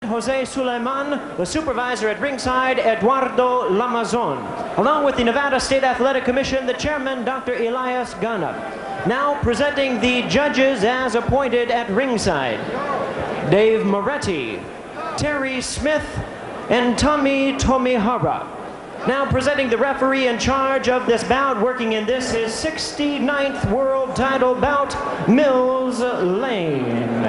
Jose Suleiman, the supervisor at ringside, Eduardo Lamazon, along with the Nevada State Athletic Commission, the chairman, Dr. Elias Gana. Now presenting the judges as appointed at ringside, Dave Moretti, Terry Smith, and Tommy Tomihara. Now presenting the referee in charge of this bout, working in this his 69th world title bout, Mills Lane.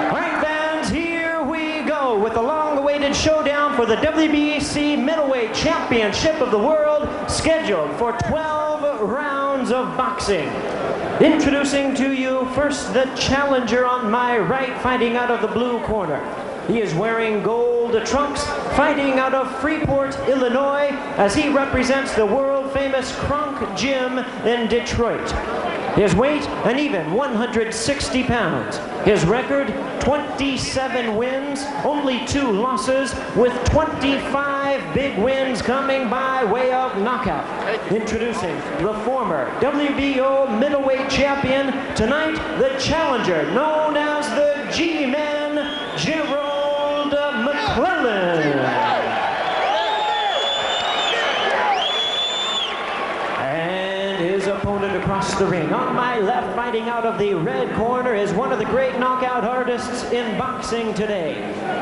All right, fans, here we go with the long-awaited showdown for the WBC Middleweight Championship of the World, scheduled for 12 rounds of boxing. Introducing to you first the challenger on my right, fighting out of the blue corner. He is wearing gold trunks, fighting out of Freeport, Illinois, as he represents the world-famous Kronk Gym in Detroit. His weight, an even 160 pounds. His record, 27 wins, only 2 losses, with 25 big wins coming by way of knockout. Introducing the former WBO middleweight champion, tonight the challenger, known as the G-Man, Gerald McClellan. And his opponent across the ring. On my left, fighting out of the red corner, is one of the great knockout artists in boxing today.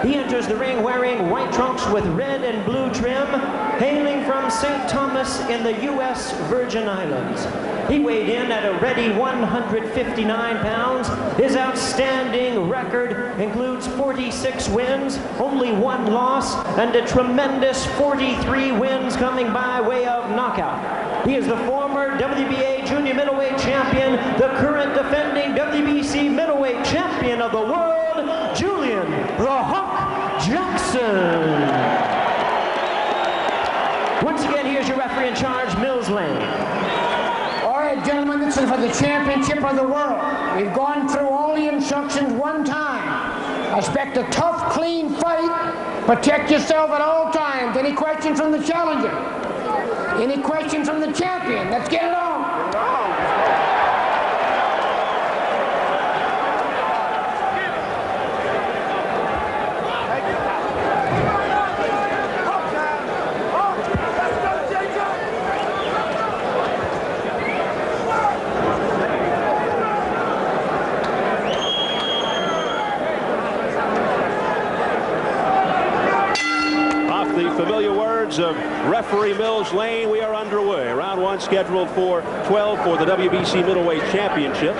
He enters the ring wearing white trunks with red and blue trim, hailing from St. Thomas in the U.S. Virgin Islands. He weighed in at a ready 159 pounds. His outstanding record includes 46 wins, only 1 loss, and a tremendous 43 wins coming by way of knockout. He is the former WBA junior middleweight champion, the current defending WBC middleweight champion of the world, Julian the Hawk Jackson. Once again, here's your referee in charge, Mills Lane. All right, gentlemen, this is for the championship of the world. We've gone through all the instructions one time. Expect a tough, clean fight. Protect yourself at all times. Any questions from the challenger? Any questions from the champion? Let's get it on. Familiar words of referee Mills Lane, we are underway. Round 1 scheduled for 12 for the WBC Middleweight Championship.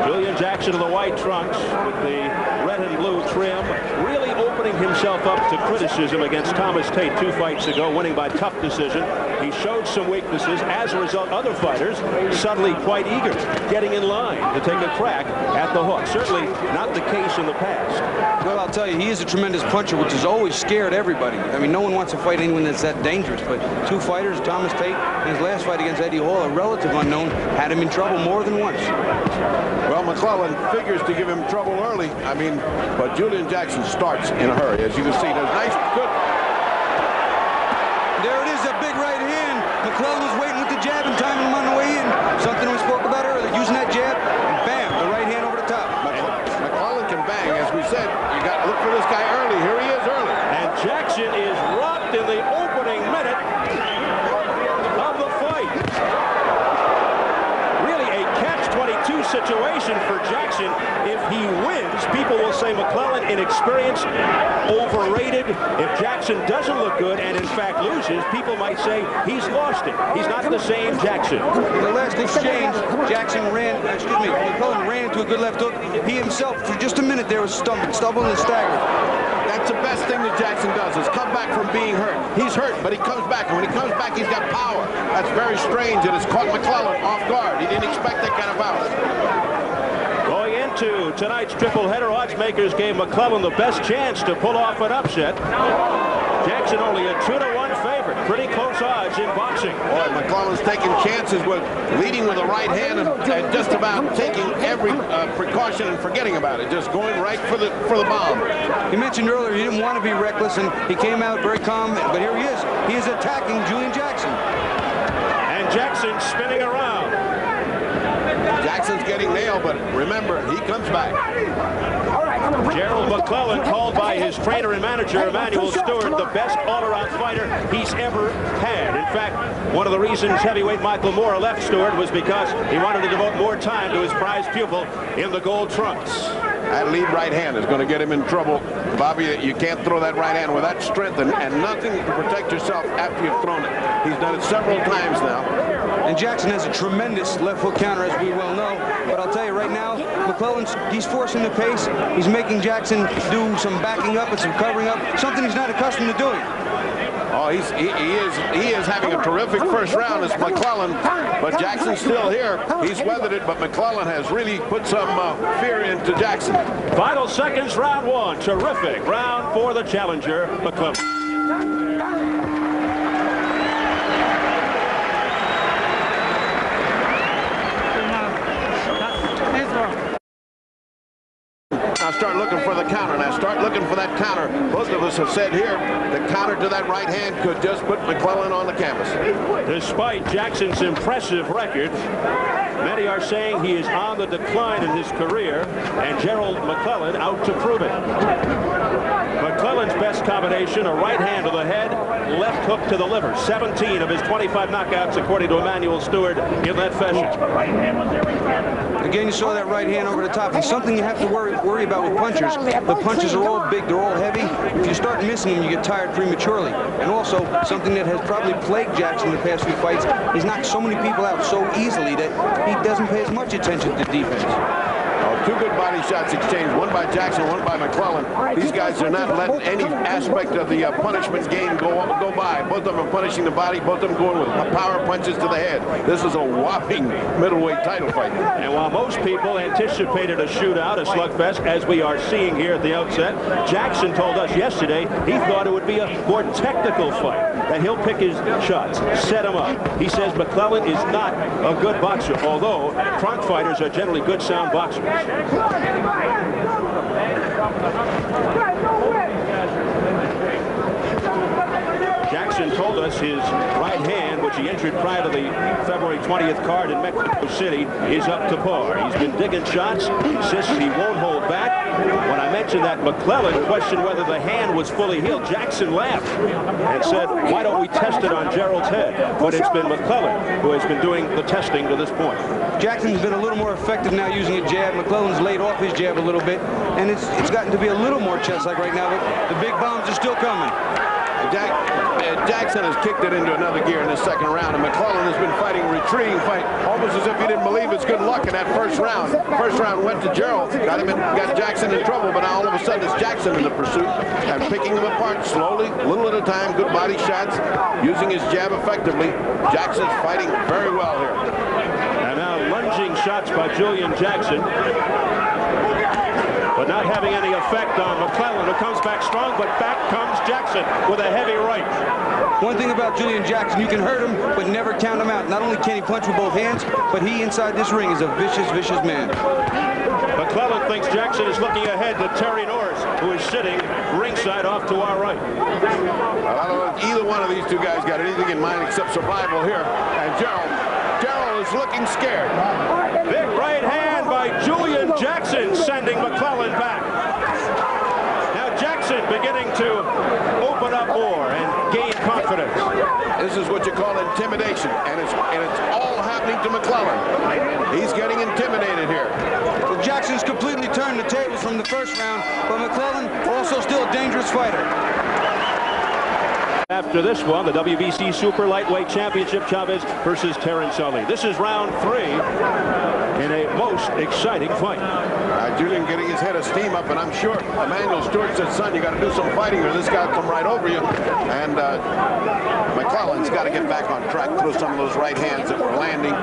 Julian Jackson in the white trunks with the red and blue trim, really opening himself up to criticism against Thomas Tate 2 fights ago, winning by tough decision. He showed some weaknesses. As a result, other fighters suddenly quite eager, getting in line to take a crack at the hook. Certainly not the case in the past. Well, I'll tell you, he is a tremendous puncher, which has always scared everybody. I mean, no one wants to fight anyone that's that dangerous, but 2 fighters, Thomas Tate, in his last fight against Eddie Hall, a relative unknown, had him in trouble more than once. Well, McClellan figures to give him trouble early. I mean, but Julian Jackson starts in a hurry. As you can see, there's nice, good. There it is, a big right hand. McClellan was waiting with the jab and timing him on the way in. Something we spoke about earlier, using that jab, and bam, the right hand over the top. McClellan can bang, as we said. You got to look for this guy early. Here he is early. And Jackson is rocked in the opening minute of the fight. Really a catch-22 situation for Jackson. If he wins, people will say McClellan inexperienced, overrated. If Jackson doesn't look good and in fact loses, people might say he's lost it. He's not the same Jackson. In the last exchange, McClellan ran into a good left hook. He himself, for just a minute there, was stumbled and staggered. That's the best thing that Jackson does, is come back from being hurt. He's hurt, but he comes back, and when he comes back, he's got power. That's very strange, and it's caught McClellan off guard. He didn't expect that kind of power. Going into tonight's triple header, odds makers gave McClellan the best chance to pull off an upset. Jackson only a 2-to-1 favorite. Pretty close odds in boxing. Boy, McClellan's taking chances with leading with the right hand and just about taking every precaution and forgetting about it, just going right for the bomb. He mentioned earlier he didn't want to be reckless, and he came out very calm, but here he is. He is attacking Julian Jackson. And Jackson spinning around. Jackson's getting nailed, but remember, he comes back. All right, Gerald McClellan, called by his trainer and manager, Emanuel Stewart, the best all-around fighter he's ever had. In fact, one of the reasons heavyweight Michael Moore left Stewart was because he wanted to devote more time to his prized pupil in the gold trunks. That lead right hand is going to get him in trouble. Bobby, you can't throw that right hand with that strength and nothing to protect yourself after you've thrown it. He's done it several times now. And Jackson has a tremendous left hook counter, as we well know. But I'll tell you right now, he's forcing the pace. He's making Jackson do some backing up and some covering up, something he's not accustomed to doing. Oh, he is having a terrific first round as McClellan, but Jackson's still here. He's weathered it, but McClellan has really put some fear into Jackson. Final seconds, round one. Terrific round for the challenger, McClellan. Now start looking for the counter. Now start looking for that counter. Both of us have said here, the counter to that right hand could just put McClellan on the canvas. Despite Jackson's impressive record, many are saying he is on the decline in his career, and Gerald McClellan out to prove it. McClellan's best combination, a right hand to the head, left hook to the liver. 17 of his 25 knockouts, according to Emanuel Stewart, in that fashion. Again, you saw that right hand over the top. And something you have to worry about with punchers. The punches are all big, they're all heavy. If you start missing them, you get tired prematurely. And also, something that has probably plagued Jackson in the past few fights, he's knocked so many people out so easily that he doesn't pay as much attention to defense. Two good body shots exchanged, one by Jackson, one by McClellan. These guys are not letting any aspect of the punishment game go by. Both of them are punishing the body, both of them going with power punches to the head. This is a whopping middleweight title fight. And while most people anticipated a shootout, a slugfest, as we are seeing here at the outset, Jackson told us yesterday he thought it would be a more technical fight, that he'll pick his shots, set them up. He says McClellan is not a good boxer, although trunk fighters are generally good, sound boxers. Jackson told us his right hand, which he injured prior to the February 20th card in Mexico City, is up to par. He's been digging shots. He insists he won't hold back. When I mentioned that, McClellan questioned whether the hand was fully healed. Jackson laughed and said, why don't we test it on Gerald's head? But it's been McClellan who has been doing the testing to this point. Jackson's been a little more effective now using a jab. McClellan's laid off his jab a little bit, and it's gotten to be a little more chest-like right now, but the big bombs are still coming. Jackson has kicked it into another gear in this second round, and McClellan has been fighting a retreating fight, almost as if he didn't believe his good luck in that first round. First round went to Gerald, got Jackson in trouble, but now all of a sudden it's Jackson in the pursuit and picking them apart slowly, little at a time, good body shots, using his jab effectively. Jackson's fighting very well here. And now lunging shots by Julian Jackson, but not having any effect on McClellan, who comes back strong, but back comes Jackson with a heavy right. One thing about Julian Jackson, you can hurt him, but never count him out. Not only can he punch with both hands, but he inside this ring is a vicious, vicious man. McClellan thinks Jackson is looking ahead to Terry Norris, who is sitting ringside off to our right. Well, I don't know if either one of these two guys got anything in mind except survival here. And Gerald is looking scared. Big right hand by Julian Jackson, sending McClellan back. Now Jackson beginning to open up more and gain confidence. This is what you call intimidation, and it's all happening to McClellan. He's getting intimidated here. Well, Jackson's completely turned the tables from the first round, but McClellan also still a dangerous fighter. After this one, the WBC Super Lightweight Championship, Chavez versus Terrence Ali. This is round 3 in a most exciting fight. Julian getting his head of steam up, and I'm sure Emanuel Stewart said, son, you got to do some fighting or this guy will come right over you. And McClellan's got to get back on track, throw some of those right hands that were landing.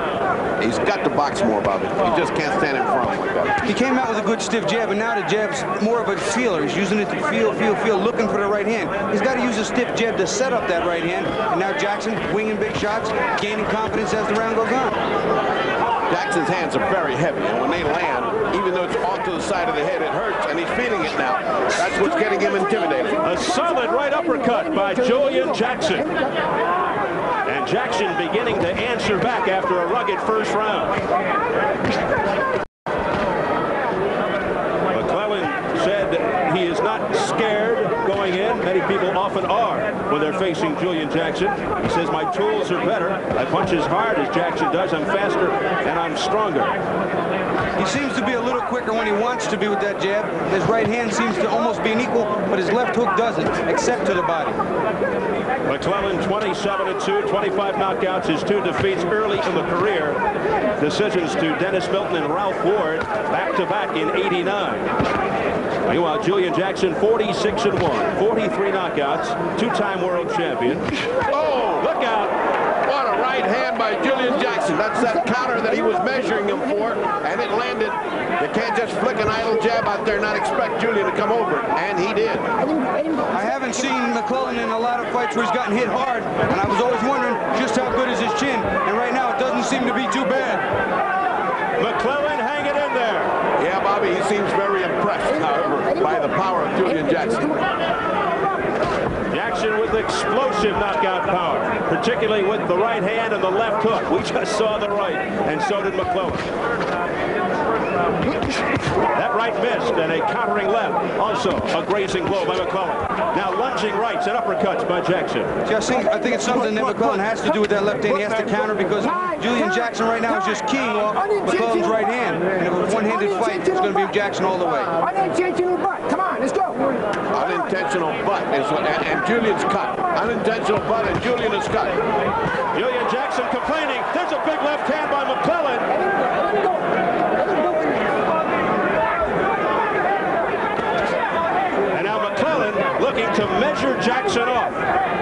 He's got to box more about it. He just can't stand in front of him like that. He came out with a good stiff jab, and now the jab's more of a feeler. He's using it to feel, looking for the right hand. He's got to use a stiff jab to set up that right hand, and now Jackson winging big shots, gaining confidence as the round goes on. Jackson's hands are very heavy, and when they land, even though it's off to the side of the head, it hurts, and he's feeling it now. That's what's getting him intimidated. A solid right uppercut by Julian Jackson. And Jackson beginning to answer back after a rugged first round. McClellan said many people often are when they're facing Julian Jackson. He says, my tools are better. I punch as hard as Jackson does. I'm faster and I'm stronger. He seems to be a little quicker when he wants to be with that jab. His right hand seems to almost be an equal, but his left hook doesn't, except to the body. McClellan 27-2, 25 knockouts, his 2 defeats early in the career. Decisions to Dennis Milton and Ralph Ward, back-to-back in '89. Meanwhile, Julian Jackson 46-1, 43 knockouts, 2-time world champion. Oh, look out. What a right hand by Julian Jackson. That's that counter that he was measuring him for, and it landed. You can't just flick an idle jab out there and not expect Julian to come over, and he did. I haven't seen McClellan in a lot of fights where he's gotten hit hard, and I was always wondering just how good is his chin, and right now it doesn't seem to be too bad. McClellan hanging in there. Yeah, Bobby, he seems very impressed, however, by the power of Julian Jackson. Jackson with explosive knockout power, particularly with the right hand and the left hook. We just saw the right, and so did McClellan. That right missed, and a countering left. Also a grazing blow by McClellan. Now lunging rights and uppercuts by Jackson. I think it's something that McClellan has to do with that left hand. He has to counter because Julian Jackson right now is just keying off McClellan's right hand. And if it's a one-handed fight, it's going to be Jackson all the way. Unintentional butt. Come on, let's go. Unintentional butt is what, and Julian's cut. Unintentional butt, and Julian is cut. Julian Jackson complaining. There's a big left hand by McClellan. And now McClellan looking to measure Jackson off.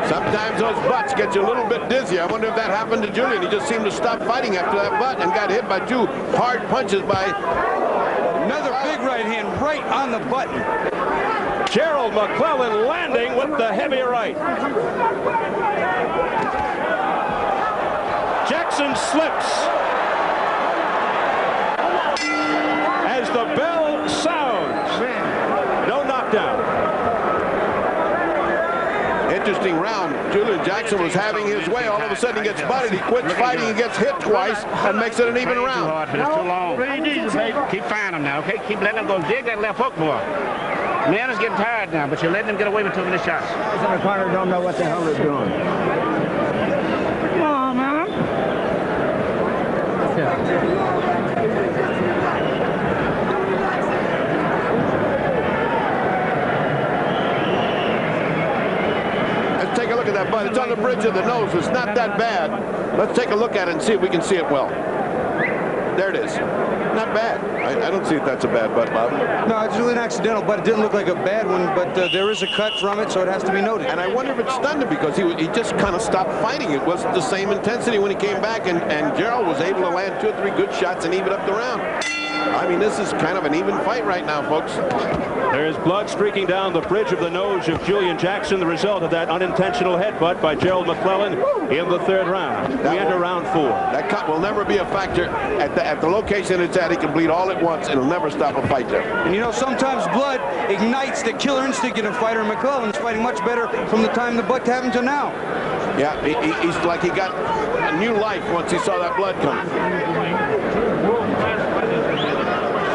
Sometimes those butts get you a little bit dizzy. I wonder if that happened to Julian. He just seemed to stop fighting after that butt and got hit by 2 hard punches by another big right hand right on the button. Gerald McClellan landing with the heavy right. Jackson slips as the bell sounds. No knockdown. Interesting round. Julian Jackson was having his way. All of a sudden he gets butted. He quits fighting. He gets hit twice and makes it an even round. It's too long. Keep firing him now, okay? Keep letting him go. Dig that left hook more. Man is getting tired now, but you're letting him get away with too many shots. The corner don't know what the hell they're doing. Come on, man. Let's take a look at that butt. It's on the bridge of the nose. It's not that bad. Let's take a look at it and see if we can see it well. There it is. Not bad. I don't see if that's a bad butt, Bob. No, it's really an accidental, but it didn't look like a bad one, but there is a cut from it, so it has to be noted. And I wonder if it stunned him because he just kind of stopped fighting. It wasn't the same intensity when he came back, and Gerald was able to land 2 or 3 good shots and even up the round. I mean, this is kind of an even fight right now, folks. There's blood streaking down the bridge of the nose of Julian Jackson, the result of that unintentional headbutt by Gerald McClellan in the 3rd round. We enter round 4. That cut will never be a factor. At the location it's at, he can bleed all at once. It'll never stop a fight there. And you know, sometimes blood ignites the killer instinct in a fighter. McClellan's fighting much better from the time the butt happened to now. Yeah, he's like he got a new life once he saw that blood come.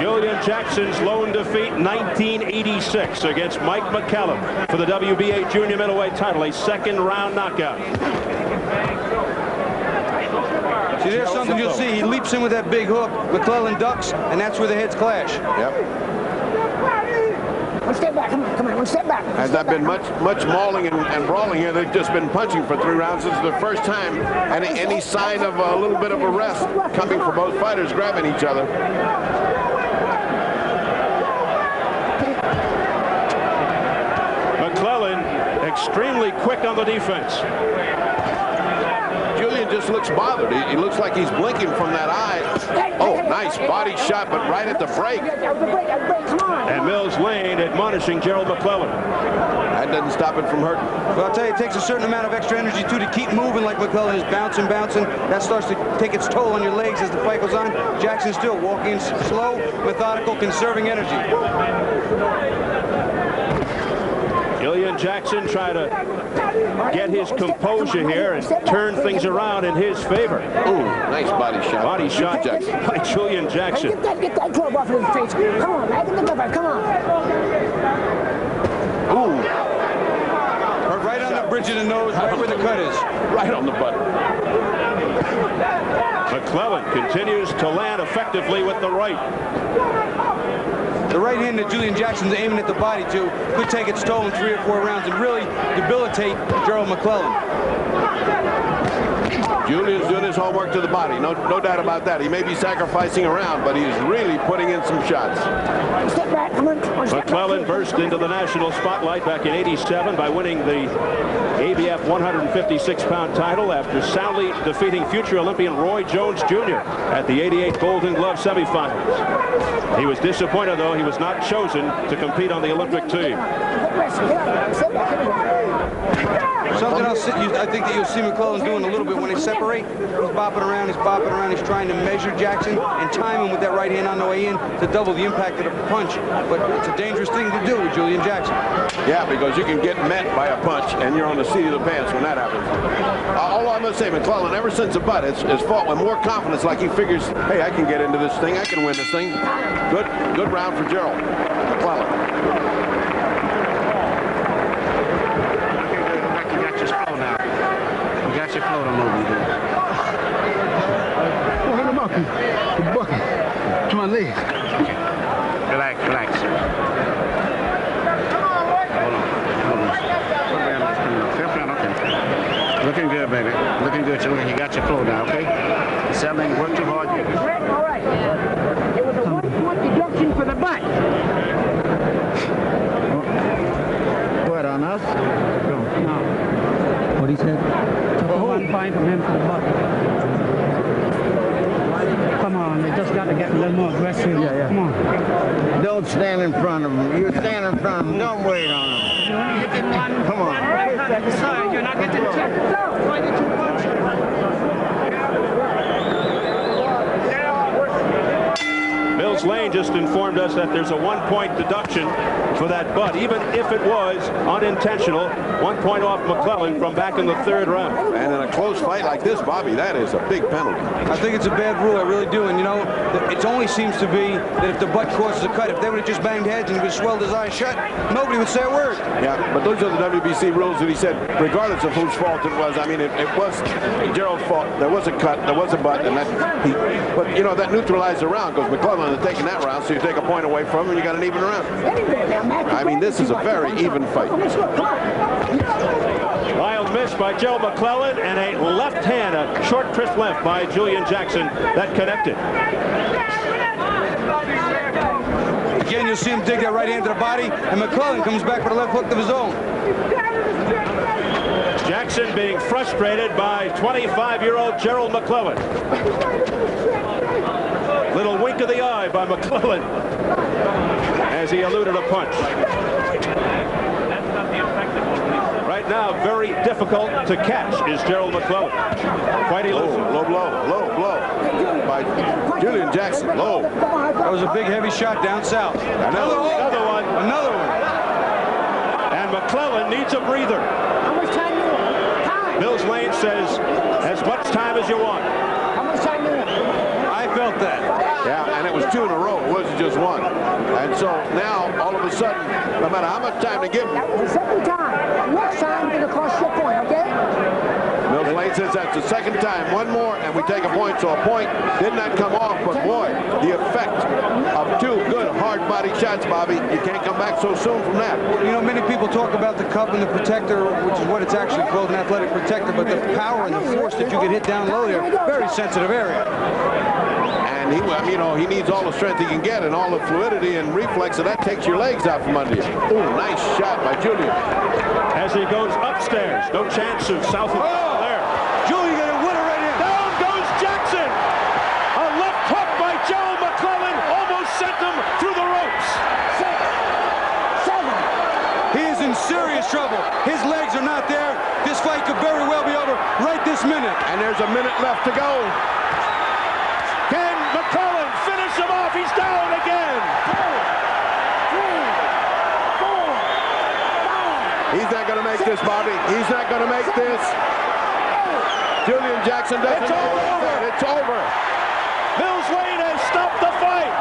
Julian Jackson's lone defeat, 1986, against Mike McClellan for the WBA Junior Middleweight Title, a 2nd round knockout. See, there's something you'll see. He leaps in with that big hook. McClellan ducks, and that's where the heads clash. Yep. One step back. Come on, one step back. Has that been much mauling and brawling here? They've just been punching for 3 rounds. This is the first time any sign of a little bit of a rest coming from both fighters grabbing each other. McClellan extremely quick on the defense. Julian just looks bothered. He looks like he's blinking from that eye. Oh, nice body shot, but right at the break. And Mills Lane admonishing Gerald McClellan. That doesn't stop it from hurting. Well, I'll tell you, it takes a certain amount of extra energy, too, to keep moving like McClellan is bouncing. That starts to take its toll on your legs as the fight goes on. Jackson's still walking slow, methodical, conserving energy. Julian Jackson trying to get his composure here and turn things around in his favor. Ooh, nice body shot. Body shot by Julian Jackson. Get that glove off of his face. Come on, man. Get the glove off. Come on. Ooh. the nose, right where the cut is. Right on the button. McClellan continues to land effectively with the right. The right hand that Julian Jackson's aiming at the body to could take its toll in 3 or 4 rounds and really debilitate Gerald McClellan. Julian's doing his homework to the body. No doubt about that. He may be sacrificing a round, but he's really putting in some shots. McClellan burst into the national spotlight back in '87 by winning the ABF 156-pound title after soundly defeating future Olympian Roy Jones Jr. at the '88 Golden Glove semifinals. He was disappointed, though, he was not chosen to compete on the Olympic team. Something else I think that you'll see McClellan doing a little bit when they separate. He's bopping around, he's trying to measure Jackson and time him with that right hand on the way in to double the impact of the punch. But it's a dangerous thing to do with Julian Jackson. Yeah, because you can get met by a punch and you're on the seat of the pants when that happens. All I must say, McClellan, ever since the butt, has fought with more confidence, like he figures, hey, I can get into this thing, I can win this thing. Good round for Gerald McClellan. Your flow to move you. Oh, hit him up. He's bucking. To my leg. Relax. Hold on. Looking good, baby. Looking good. You got your flow now, okay? Settling, work too hard. All right. It was a 1-point deduction for the butt. What, on us? No. What he said? 1 point from him for the butt. Come on, they just got to get a little more aggressive. Yeah. Come on. Don't stand in front of him. You stand in front of him. Don't wait on him. You're only hitting one. Come on. Sorry, you're not getting two. Why did you punch? Mills Lane just informed us that there's a 1-point deduction for that butt, even if it was unintentional. 1 point off McClellan from back in the 3rd round. And in a close fight like this, Bobby, that is a big penalty. I think it's a bad rule, I really do. And you know, it only seems to be that if the butt causes a cut, if they would have just banged heads and he would have swelled his eyes shut, nobody would say a word. Yeah, but those are the WBC rules that he said, regardless of whose fault it was. I mean, it was Gerald's fault. There was a cut, there was a butt, and but you know, that neutralized the round because McClellan had taken that round, so you take a point away from him and you got an even round. I mean, this is a very even fight. Wild miss by Joe McClellan and a left hand, a short crisp left by Julian Jackson that connected. Again, you'll see him dig that right hand to the body, and McClellan comes back with a left hook of his own. Jackson being frustrated by 25-year-old Gerald McClellan. Little wink of the eye by McClellan as he eluded a punch. Right now, very difficult to catch is Gerald McClellan. Quite elusive. Low blow by Julian Jackson. Low. That was a big, heavy shot down south. Another one. And McClellan needs a breather. How much time do you want? Time. Mills Lane says, as much time as you want. How much time do you want? I felt that. Yeah, and it was 2 in a row. It wasn't just 1. And so now, all of a sudden, no matter how much time to give him. That was the 2nd time. Next time, going to cost you a point, okay? Mills Lane says that's the 2nd time. 1 more, and we take a point. So a point did not come off, but boy, the effect of 2 good, hard-body shots, Bobby. You can't come back so soon from that. You know, many people talk about the cup and the protector, which is what it's actually called, an athletic protector, but the power and the force that you can hit down low there, very sensitive area. And he, you know, he needs all the strength he can get and all the fluidity and reflex, and that takes your legs out from under you. Ooh, nice shot by Julian. As he goes upstairs, no chance of south of there. Julian got a winner right here. Down goes Jackson. A left hook by Joe McClellan almost sent him through the ropes. 7. He is in serious trouble. His legs are not there. This fight could very well be over right this minute. And there's a minute left to go. Can McClellan finish him off? He's down again. 4, 5. He's not going to make this, Bobby. He's not going to make this. Julian Jackson doesn't. It's over. It's over. Mills Lane has stopped the fight.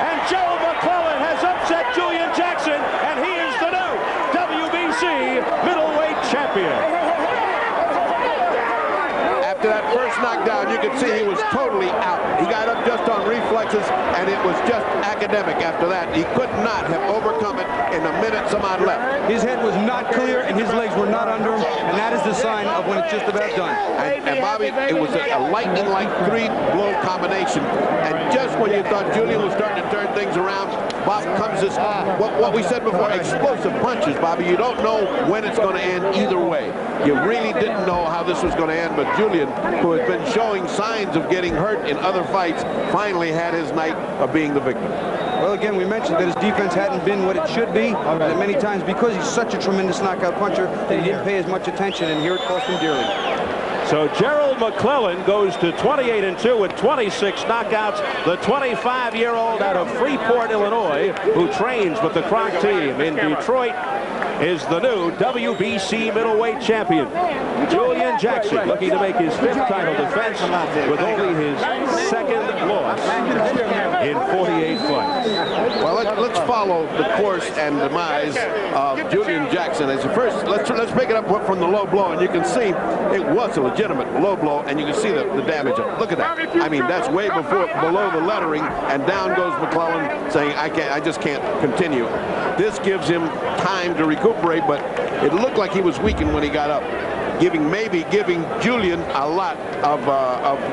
And Gerald McClellan has upset Julian Jackson, and he is the new WBC Middleweight Champion. champion. After that first knockdown, you could see he was totally out. He got up just on reflexes, and it was just academic after that. He could not have overcome it in a minute some odd left. His head was not clear, and his legs were not under him, and that is the sign of when it's just about done. And Bobby, it was a lightning-like three-blow combination. And just when you thought Julian was starting to turn things around, Bob comes this, what we said before, explosive punches, Bobby. You don't know when it's going to end either way. You really didn't know how this was going to end, but Julian, who has been showing signs of getting hurt in other fights, finally had his night of being the victim. Well, again, we mentioned that his defense hadn't been what it should be, that many times because he's such a tremendous knockout puncher that he didn't pay as much attention, and here it cost him dearly. So Gerald McClellan goes to 28-2 with 26 knockouts. The 25-year-old out of Freeport, Illinois, who trains with the Kronk team in Detroit, is the new WBC middleweight champion. Julian Jackson looking to make his 5th title defense with only his 2nd loss in 48 fights. Well, let's follow the course and demise of Julian Jackson. As first, let's pick it up from the low blow, and you can see it was a legitimate low blow, and you can see the damage. Look at that. I mean, that's way below the lettering, and down goes McClellan saying, I just can't continue. This gives him time to recuperate, but it looked like he was weakened when he got up, maybe giving Julian a lot of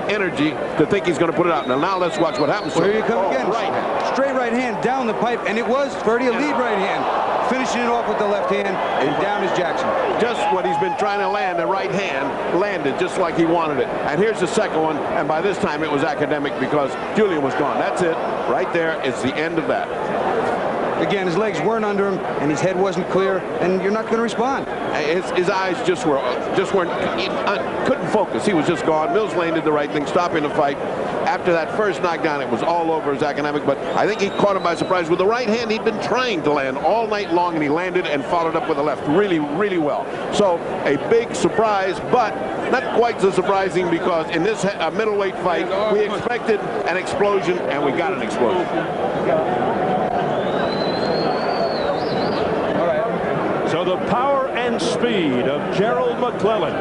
energy to think he's going to put it out. Now let's watch what happens. Well, here you come again. Right. Straight right hand down the pipe, and it was Ferdy a lead right hand, finishing it off with the left hand, and down is Jackson. Just what he's been trying to land, the right hand landed just like he wanted it. And here's the second one, and by this time it was academic because Julian was gone. That's it. Right there. It's the end of that. Again, his legs weren't under him, and his head wasn't clear, and you're not going to respond. His eyes just weren't, couldn't focus. He was just gone. Mills Lane did the right thing, stopping the fight. After that first knockdown, it was all over his academic, but I think he caught him by surprise with the right hand he'd been trying to land all night long, and he landed and followed up with the left really, really well. So a big surprise, but not quite so surprising because in this middleweight fight, we expected an explosion, and we got an explosion. So the power and speed of Gerald McClellan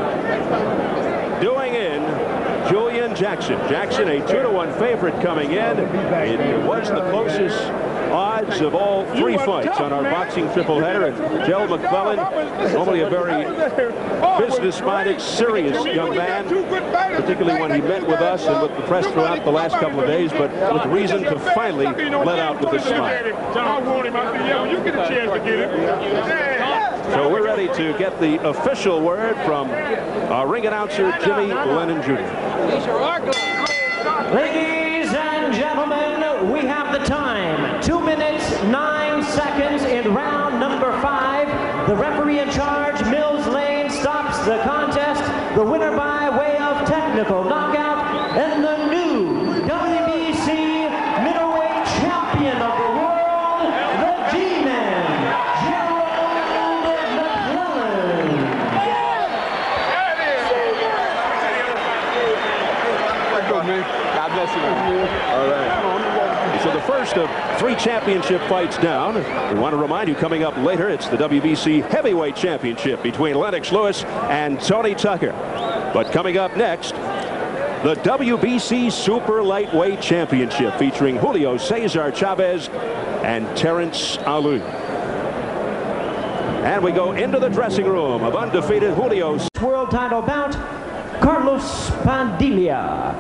doing in Julian Jackson. Jackson, a 2-1 favorite coming in. It was the closest odds of all 3 fights on our boxing tripleheader. And Gerald McClellan, normally a very business-minded, serious young man, particularly when he met with us and with the press throughout the last couple of days, but with reason to finally let out with a smile. So we're ready to get the official word from our ring announcer, Jimmy Lennon Jr. Ladies and gentlemen, we have the time. 2 minutes, 9 seconds in round number 5. The referee in charge, Mills Lane, stops the contest. The winner by way of technical knockout, and the new WBC middleweight champion of the world, the G-Man, Gerald McClellan. God bless you. All right. So the first of 3 championship fights down. We want to remind you, coming up later, it's the WBC Heavyweight Championship between Lennox Lewis and Tony Tucker. But coming up next, the WBC Super Lightweight Championship featuring Julio Cesar Chavez and Terrence Alou. And we go into the dressing room of undefeated Julio. World title bout, Carlos Padilla.